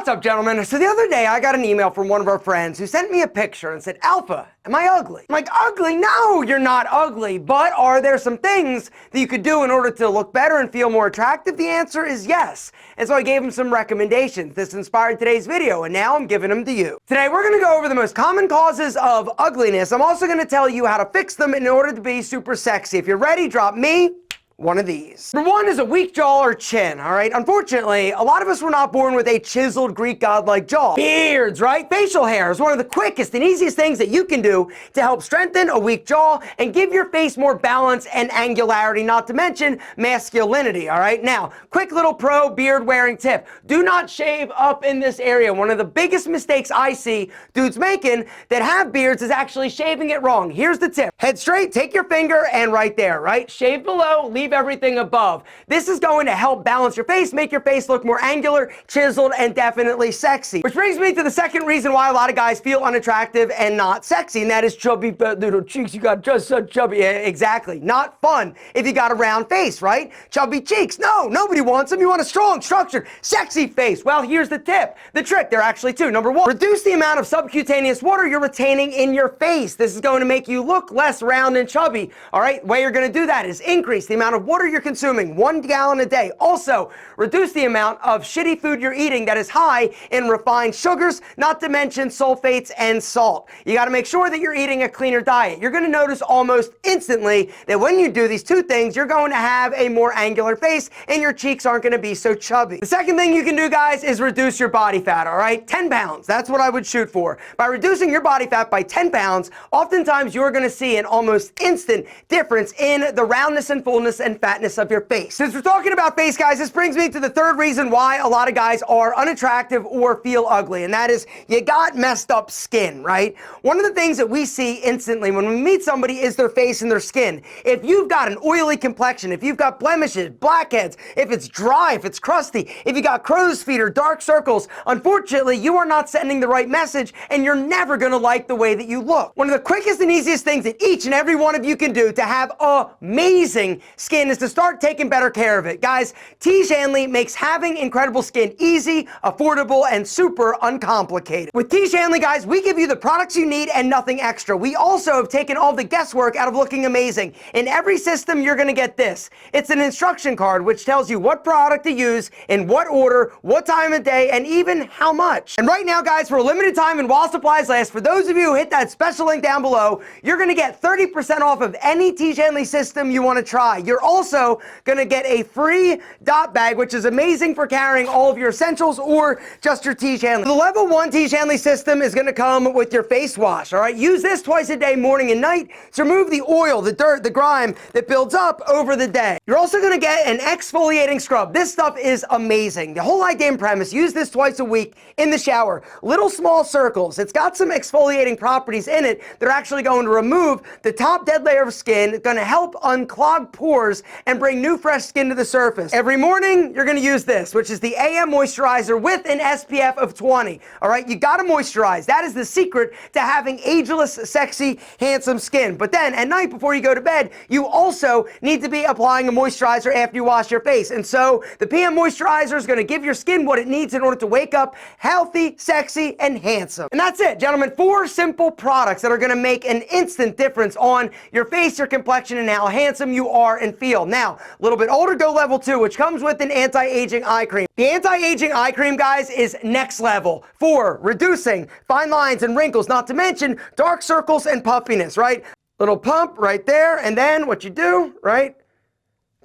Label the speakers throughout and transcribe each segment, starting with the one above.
Speaker 1: up, gentlemen? So the other day I got an email from one of our friends who sent me a picture and said, Alpha, am I ugly? I'm like, ugly? No, you're not ugly, but are there some things that you could do in order to look better and feel more attractive? The answer is yes. And so I gave him some recommendations. This inspired today's video, and now I'm giving them to you. Today we're gonna go over the most common causes of ugliness. I'm also gonna tell you how to fix them in order to be super sexy. If you're ready, drop me one of these. Number one is a weak jaw or chin, all right? Unfortunately, a lot of us were not born with a chiseled Greek godlike jaw. Beards, right? Facial hair is one of the quickest and easiest things that you can do to help strengthen a weak jaw and give your face more balance and angularity, not to mention masculinity, all right? Now, quick little pro beard wearing tip. Do not shave up in this area. One of the biggest mistakes I see dudes making that have beards is actually shaving it wrong. Here's the tip. Head straight, take your finger, and right there, right? Shave below, leave everything above. This is going to help balance your face, make your face look more angular, chiseled, and definitely sexy. Which brings me to the second reason why a lot of guys feel unattractive and not sexy, and that is chubby little cheeks. You got just so chubby. Yeah, exactly. Not fun if you got a round face, right? Chubby cheeks. No, nobody wants them. You want a strong, structured, sexy face. Well, here's the tip. The trick. There are actually two. Number one, reduce the amount of subcutaneous water you're retaining in your face. This is going to make you look less round and chubby. All right, the way you're going to do that is increase the amount of water you're consuming, 1 gallon a day. Also, reduce the amount of shitty food you're eating that is high in refined sugars, not to mention sulfates and salt. You got to make sure that you're eating a cleaner diet. You're going to notice almost instantly that when you do these two things, you're going to have a more angular face and your cheeks aren't going to be so chubby. The second thing you can do, guys, is reduce your body fat, all right? 10 pounds. That's what I would shoot for. By reducing your body fat by 10 pounds, oftentimes you're going to see an almost instant difference in the roundness and fullness and fatness of your face. Since we're talking about face, guys, this brings me to the third reason why a lot of guys are unattractive or feel ugly, and that is you got messed up skin, right? One of the things that we see instantly when we meet somebody is their face and their skin. If you've got an oily complexion, if you've got blemishes, blackheads, if it's dry, if it's crusty, if you got crow's feet or dark circles, unfortunately, you are not sending the right message and you're never gonna like the way that you look. One of the quickest and easiest things that each and every one of you can do to have amazing skin is to start taking better care of it. Guys, T. Shanley makes having incredible skin easy, affordable, and super uncomplicated. With T. Shanley, guys, we give you the products you need and nothing extra. We also have taken all the guesswork out of looking amazing. In every system, you're gonna get this. It's an instruction card which tells you what product to use, in what order, what time of day, and even how much. And right now, guys, for a limited time and while supplies last, for those of you who hit that special link down below, you're gonna get 30% off of any T. Shanley system you wanna try. You're also gonna get a free dot bag, which is amazing for carrying all of your essentials or just your T. Shanley. The level 1 T. Shanley system is gonna come with your face wash, all right? Use this twice a day, morning and night, to remove the oil, the dirt, the grime that builds up over the day. You're also gonna get an exfoliating scrub. This stuff is amazing. The whole idea and premise, use this twice a week in the shower. Little small circles. It's got some exfoliating properties in it that are actually going to remove the top dead layer of skin. It's gonna help unclog pores and bring new fresh skin to the surface. Every morning, you're gonna use this, which is the AM moisturizer with an SPF of 20. All right, you gotta moisturize. That is the secret to having ageless, sexy, handsome skin. But then at night before you go to bed, you also need to be applying a moisturizer after you wash your face. And so the PM moisturizer is gonna give your skin what it needs in order to wake up healthy, sexy, and handsome. And that's it, gentlemen. 4 simple products that are gonna make an instant difference on your face, your complexion, and how handsome you are and feel. Now, a little bit older, go level 2, which comes with an anti-aging eye cream. The anti-aging eye cream, guys, is next level for reducing fine lines and wrinkles, not to mention dark circles and puffiness, right? Little pump right there, and then what you do, right?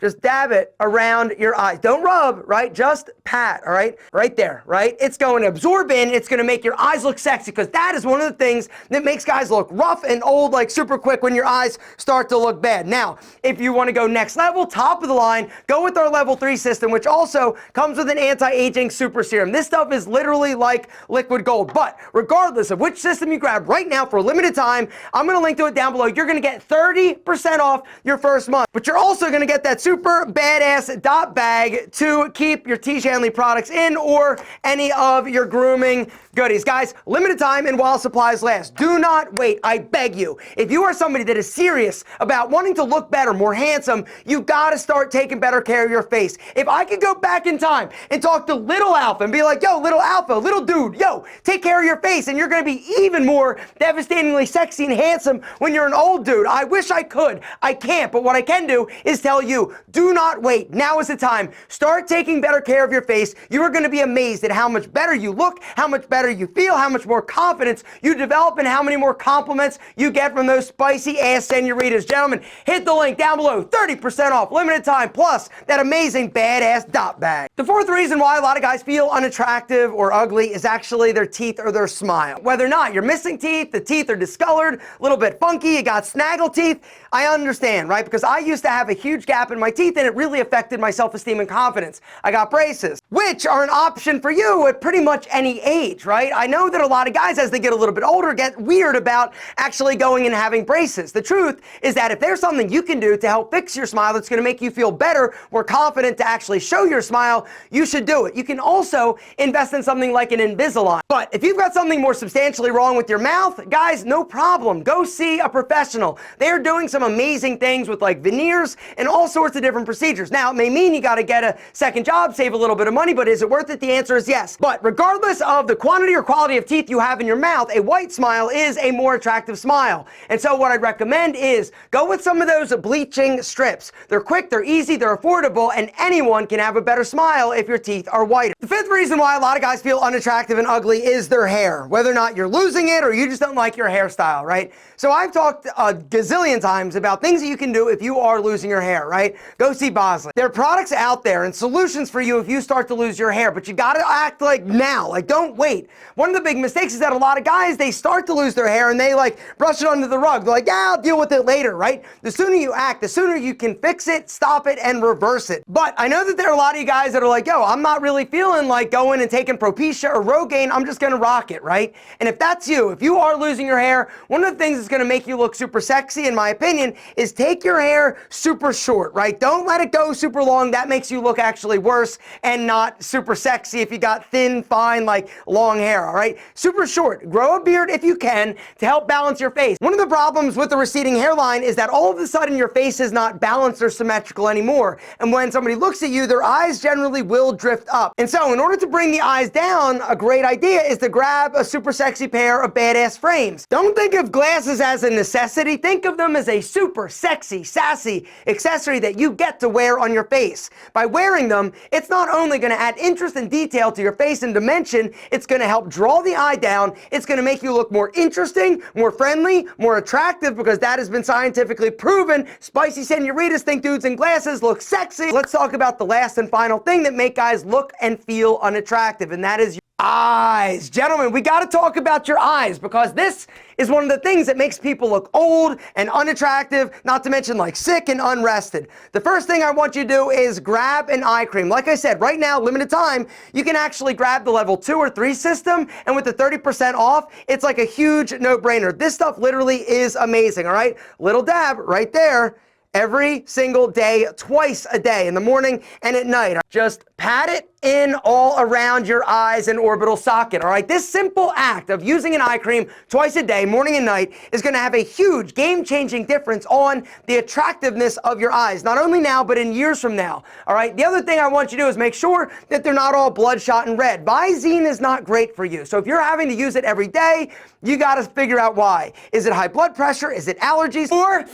Speaker 1: Just dab it around your eyes. Don't rub, right? Just pat, all right? Right there, right? It's going to absorb in. It's going to make your eyes look sexy because that is one of the things that makes guys look rough and old, like super quick when your eyes start to look bad. Now, if you want to go next level, top of the line, go with our level 3 system, which also comes with an anti-aging super serum. This stuff is literally like liquid gold. But regardless of which system you grab right now for a limited time, I'm going to link to it down below. You're going to get 30% off your first month, but you're also going to get that super badass dot bag to keep your T. Shanley products in or any of your grooming goodies. Guys, limited time and while supplies last. Do not wait, I beg you. If you are somebody that is serious about wanting to look better, more handsome, you gotta start taking better care of your face. If I could go back in time and talk to little Alpha and be like, yo, little Alpha, little dude, yo, take care of your face and you're gonna be even more devastatingly sexy and handsome when you're an old dude. I wish I could. I can't, but what I can do is tell you, do not wait. Now is the time. Start taking better care of your face. You are gonna be amazed at how much better you look, how much better you feel, how much more confidence you develop, and how many more compliments you get from those spicy ass senoritas. Gentlemen, hit the link down below. 30% off, limited time, plus that amazing badass dot bag. The fourth reason why a lot of guys feel unattractive or ugly is actually their teeth or their smile. Whether or not you're missing teeth, the teeth are discolored, a little bit funky, you got snaggle teeth, I understand, right? Because I used to have a huge gap in my teeth and it really affected my self-esteem and confidence. I got braces, which are an option for you at pretty much any age, right? I know that a lot of guys, as they get a little bit older, get weird about actually going and having braces. The truth is that if there's something you can do to help fix your smile that's going to make you feel better, more confident to actually show your smile, you should do it. You can also invest in something like an Invisalign. But if you've got something more substantially wrong with your mouth, guys, no problem. Go see a professional. They're doing some amazing things with like veneers and all sorts of different procedures. Now, it may mean you got to get a second job, save a little bit of money, but is it worth it? The answer is yes. But regardless of the quantity or quality of teeth you have in your mouth, a white smile is a more attractive smile. And so what I'd recommend is go with some of those bleaching strips. They're quick, they're easy, they're affordable, and anyone can have a better smile if your teeth are whiter. The fifth reason why a lot of guys feel unattractive and ugly is their hair. Whether or not you're losing it or you just don't like your hairstyle, right? So I've talked a gazillion times about things that you can do if you are losing your hair, right? Go see Bosley. There are products out there and solutions for you if you start to lose your hair, but you gotta act like now, like don't wait. One of the big mistakes is that a lot of guys, they start to lose their hair and they like brush it under the rug. They're like, yeah, I'll deal with it later, right? The sooner you act, the sooner you can fix it, stop it, and reverse it. But I know that there are a lot of you guys that are like, yo, I'm not really feeling like going and taking Propecia or Rogaine, I'm just gonna rock it, right? And if that's you, if you are losing your hair, one of the things that's gonna make you look super sexy, in my opinion, is take your hair super short, right? Don't let it go super long. That makes you look actually worse and not super sexy if you got thin, fine, like long hair, all right? Super short. Grow a beard if you can to help balance your face. One of the problems with the receding hairline is that all of a sudden your face is not balanced or symmetrical anymore. And when somebody looks at you, their eyes generally will drift up. And so in order to bring the eyes down, a great idea is to grab a super sexy pair of badass frames. Don't think of glasses as a necessity. Think of them as a super sexy, sassy accessory that you get to wear on your face. By wearing them, it's not only going to add interest and detail to your face and dimension, it's going to help draw the eye down. It's going to make you look more interesting, more friendly, more attractive, because that has been scientifically proven. Spicy senoritas think dudes in glasses look sexy. Let's talk about the last and final thing that make guys look and feel unattractive, and that is your eyes. Gentlemen, we got to talk about your eyes because this is one of the things that makes people look old and unattractive, not to mention like sick and unrested. The first thing I want you to do is grab an eye cream. Like I said, right now, limited time, you can actually grab the level 2 or 3 system, and with the 30% off, it's like a huge no-brainer. This stuff literally is amazing, all right? Little dab right there. Every single day, twice a day, in the morning and at night. Just pat it in all around your eyes and orbital socket, all right? This simple act of using an eye cream twice a day, morning and night, is gonna have a huge game-changing difference on the attractiveness of your eyes, not only now, but in years from now, all right? The other thing I want you to do is make sure that they're not all bloodshot and red. Visine is not great for you, so if you're having to use it every day, you gotta figure out why. Is it high blood pressure? Is it allergies? Or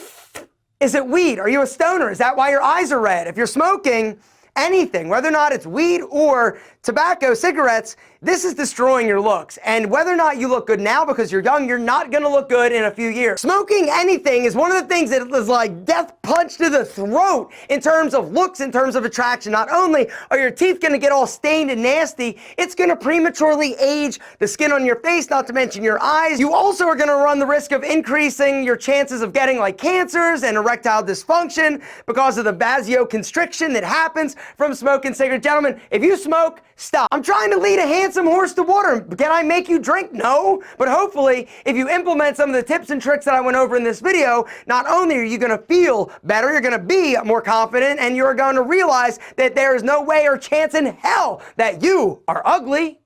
Speaker 1: is it weed? Are you a stoner? Is that why your eyes are red? If you're smoking anything, whether or not it's weed or tobacco, cigarettes, this is destroying your looks. And whether or not you look good now because you're young, you're not gonna look good in a few years. Smoking anything is one of the things that is like death punch to the throat in terms of looks, in terms of attraction. Not only are your teeth gonna get all stained and nasty, it's gonna prematurely age the skin on your face, not to mention your eyes. You also are gonna run the risk of increasing your chances of getting like cancers and erectile dysfunction because of the vasoconstriction that happens from smoking cigarettes. Gentlemen, if you smoke, stop. I'm trying to lead a handsome horse to water. Can I make you drink? No. But hopefully, if you implement some of the tips and tricks that I went over in this video, not only are you going to feel better, you're going to be more confident, and you're going to realize that there is no way or chance in hell that you are ugly.